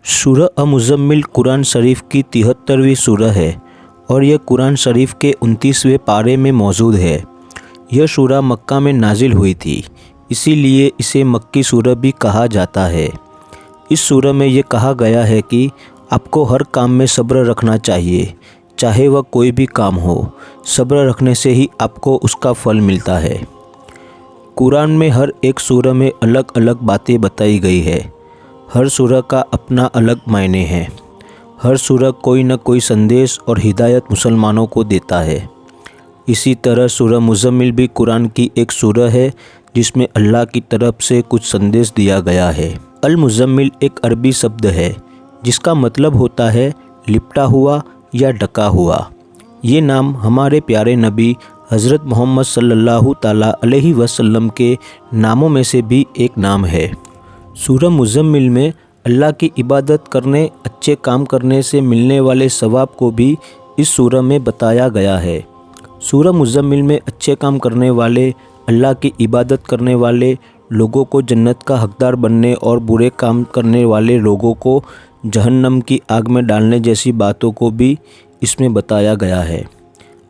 सूरह मुज़म्मिल कुरान शरीफ की 73वीं सूरह है और यह कुरान शरीफ के 29वें पारे में मौजूद है। यह सूरह मक्का में नाजिल हुई थी, इसीलिए इसे मक्की सूरह भी कहा जाता है। इस सूरह में यह कहा गया है कि आपको हर काम में सब्र रखना चाहिए, चाहे वह कोई भी काम हो। सब्र रखने से ही आपको उसका फल मिलता है। कुरान में हर एक सूरह में अलग अलग बातें बताई गई है। हर सूरह का अपना अलग मायने हैं। हर सूरह कोई न कोई संदेश और हिदायत मुसलमानों को देता है। इसी तरह सूरह मुज़म्मिल भी कुरान की एक सूरह है जिसमें अल्लाह की तरफ से कुछ संदेश दिया गया है। अल मुज़म्मिल एक अरबी शब्द है जिसका मतलब होता है लिपटा हुआ या ढका हुआ। ये नाम हमारे प्यारे नबी हज़रत मोहम्मद सल्लल्लाहु ताला अलैहि वसल्लम के नामों में से भी एक नाम है। सूरह मुज़म्मिल में अल्लाह की इबादत करने, अच्छे काम करने से मिलने वाले सवाब को भी इस सूरह में बताया गया है। सूरह मुज़म्मिल में अच्छे काम करने वाले, अल्लाह की इबादत करने वाले लोगों को जन्नत का हकदार बनने और बुरे काम करने वाले लोगों को जहन्नम की आग में डालने जैसी बातों को भी इसमें बताया गया है।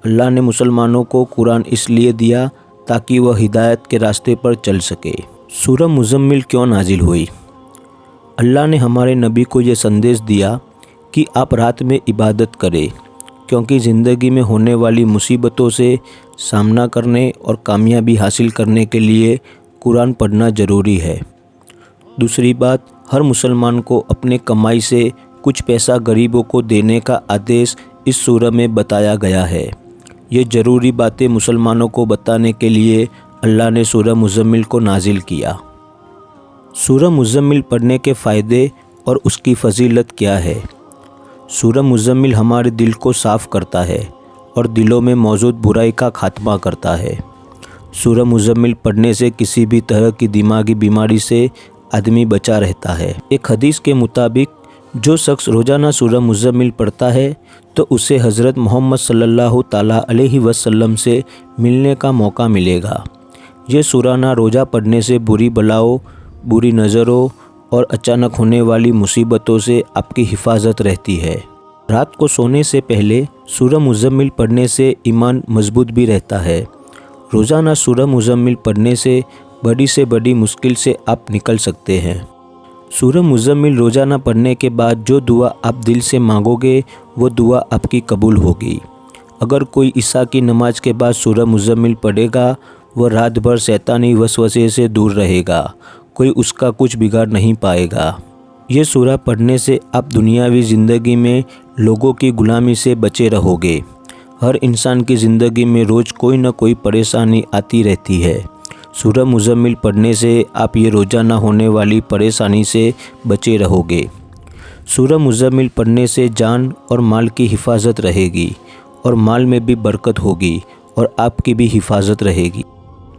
अल्लाह ने मुसलमानों को कुरान इसलिए दिया ताकि वह हिदायत के रास्ते पर चल सके। सूरह मुज़म्मिल क्यों नाजिल हुई? अल्लाह ने हमारे नबी को ये संदेश दिया कि आप रात में इबादत करें, क्योंकि ज़िंदगी में होने वाली मुसीबतों से सामना करने और कामयाबी हासिल करने के लिए कुरान पढ़ना ज़रूरी है। दूसरी बात, हर मुसलमान को अपने कमाई से कुछ पैसा गरीबों को देने का आदेश इस सूरह में बताया गया है। ये ज़रूरी बातें मुसलमानों को बताने के लिए अल्लाह ने सूरह मुज़म्मिल को नाजिल किया। सूरह मुज़म्मिल पढ़ने के फ़ायदे और उसकी फ़जीलत क्या है? सूरह मुज़म्मिल हमारे दिल को साफ़ करता है और दिलों में मौजूद बुराई का खात्मा करता है। सूरह मुज़म्मिल पढ़ने से किसी भी तरह की दिमागी बीमारी से आदमी बचा रहता है। एक हदीस के मुताबिक जो शख्स रोज़ाना सूरह मुज़म्मिल पढ़ता है तो उसे हज़रत मोहम्मद सल्लल्लाहु ताला अलैहि वसल्लम से मिलने का मौका मिलेगा। ये सूरह ना रोज़ा पढ़ने से बुरी बलाओं, बुरी नज़रों और अचानक होने वाली मुसीबतों से आपकी हिफाजत रहती है। रात को सोने से पहले सूरह मुज़म्मिल पढ़ने से ईमान मजबूत भी रहता है। रोज़ाना सूरह मुज़म्मिल पढ़ने से बड़ी मुश्किल से आप निकल सकते हैं। सूरह मुज़म्मिल रोज़ाना पढ़ने के बाद जो दुआ आप दिल से मांगोगे वो दुआ आपकी कबूल होगी। अगर कोई ईशा की नमाज के बाद सूरह मुज़म्मिल पढ़ेगा वह रात भर शैतानी वसवसे से दूर रहेगा, कोई उसका कुछ बिगाड़ नहीं पाएगा। ये सूरह पढ़ने से आप दुनियावी ज़िंदगी में लोगों की गुलामी से बचे रहोगे। हर इंसान की ज़िंदगी में रोज़ कोई न कोई परेशानी आती रहती है। सूरह मुज़म्मिल पढ़ने से आप ये रोज़ाना होने वाली परेशानी से बचे रहोगे। सूरह मुज़म्मिल पढ़ने से जान और माल की हिफाजत रहेगी और माल में भी बरकत होगी और आपकी भी हिफाजत रहेगी।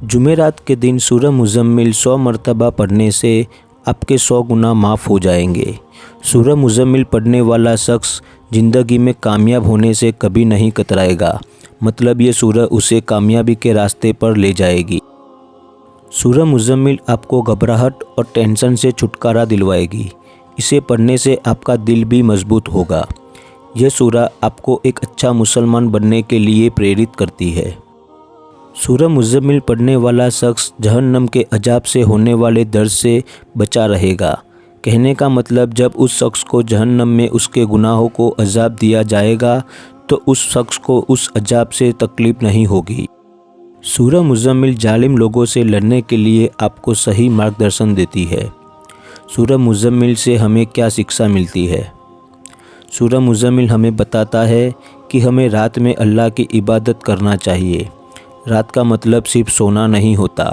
जुमेरात के दिन सूरह मुज़म्मिल 100 मरतबा पढ़ने से आपके 100 गुनाह माफ़ हो जाएंगे। सूरह मुज़म्मिल पढ़ने वाला शख्स ज़िंदगी में कामयाब होने से कभी नहीं कतराएगा, मतलब ये सूरह उसे कामयाबी के रास्ते पर ले जाएगी। सूरह मुज़म्मिल आपको घबराहट और टेंशन से छुटकारा दिलवाएगी। इसे पढ़ने से आपका दिल भी मजबूत होगा। यह सूरह आपको एक अच्छा मुसलमान बनने के लिए प्रेरित करती है। सूरह मुज़म्मिल पढ़ने वाला शख्स जहन्नम के अजाब से होने वाले दर्द से बचा रहेगा। कहने का मतलब, जब उस शख्स को जहन्नम में उसके गुनाहों को अजाब दिया जाएगा तो उस शख्स को उस अजाब से तकलीफ़ नहीं होगी। सूरह मुज़म्मिल जालिम लोगों से लड़ने के लिए आपको सही मार्गदर्शन देती है। सूरह मुज़म्मिल से हमें क्या शिक्षा मिलती है? सूरह मुज़म्मिल हमें बताता है कि हमें रात में अल्लाह की इबादत करना चाहिए। रात का मतलब सिर्फ सोना नहीं होता।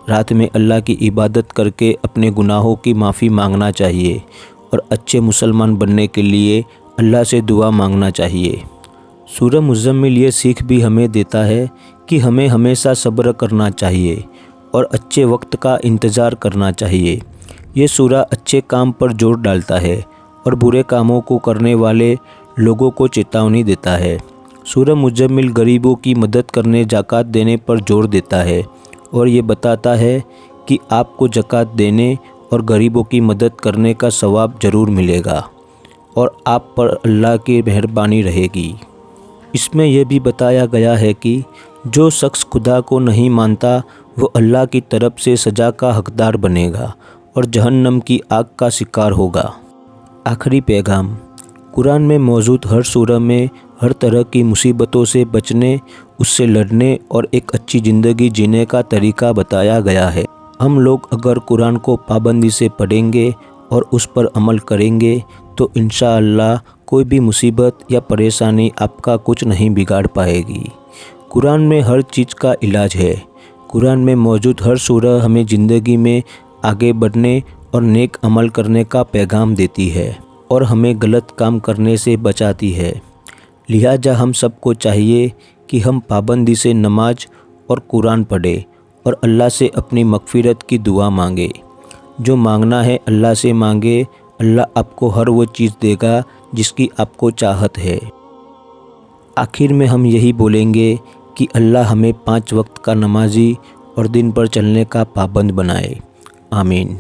रात में अल्लाह की इबादत करके अपने गुनाहों की माफ़ी मांगना चाहिए और अच्छे मुसलमान बनने के लिए अल्लाह से दुआ मांगना चाहिए। सूरह मुज़म्मिल ये सीख भी हमें देता है कि हमें हमेशा सब्र करना चाहिए और अच्छे वक्त का इंतज़ार करना चाहिए। ये सूरह अच्छे काम पर जोर डालता है और बुरे कामों को करने वाले लोगों को चेतावनी देता है। सूरह मुज़म्मिल गरीबों की मदद करने, ज़कात देने पर जोर देता है और ये बताता है कि आपको ज़कात देने اور غریبوں کی مدد کرنے کا ثواب ضرور ملے گا اور آپ پر اللہ کی مہربانی رہے گی۔ اس میں یہ بھی بتایا گیا ہے کہ جو شخص خدا کو نہیں مانتا وہ اللہ کی طرف سے سزا کا حقدار بنے گا اور جہنم کی آگ کا شکار ہوگا۔ آخری پیغام، قرآن میں موجود ہر سورہ میں ہر طرح کی مصیبتوں سے بچنے، اس سے لڑنے اور ایک اچھی زندگی جینے کا طریقہ بتایا گیا ہے۔ ہم لوگ اگر قرآن کو پابندی سے پڑھیں گے اور اس پر عمل کریں گے تو انشاءاللہ کوئی بھی مصیبت یا پریشانی آپ کا کچھ نہیں بگاڑ پائے گی۔ قرآن میں ہر چیز کا علاج ہے۔ قرآن میں موجود ہر سورہ ہمیں زندگی میں آگے بڑھنے اور نیک عمل کرنے کا پیغام دیتی ہے اور ہمیں غلط کام کرنے سے بچاتی ہے۔ لہٰذا ہم سب کو چاہیے کہ ہم پابندی سے نماز اور قرآن پڑھیں اور اللہ سے اپنی مغفرت کی دعا مانگے۔ جو مانگنا ہے اللہ سے مانگے، اللہ آپ کو ہر وہ چیز دے گا جس کی آپ کو چاہت ہے۔ آخر میں ہم یہی بولیں گے کہ اللہ ہمیں 5 وقت کا نمازی اور دن پر چلنے کا پابند بنائے۔ آمین۔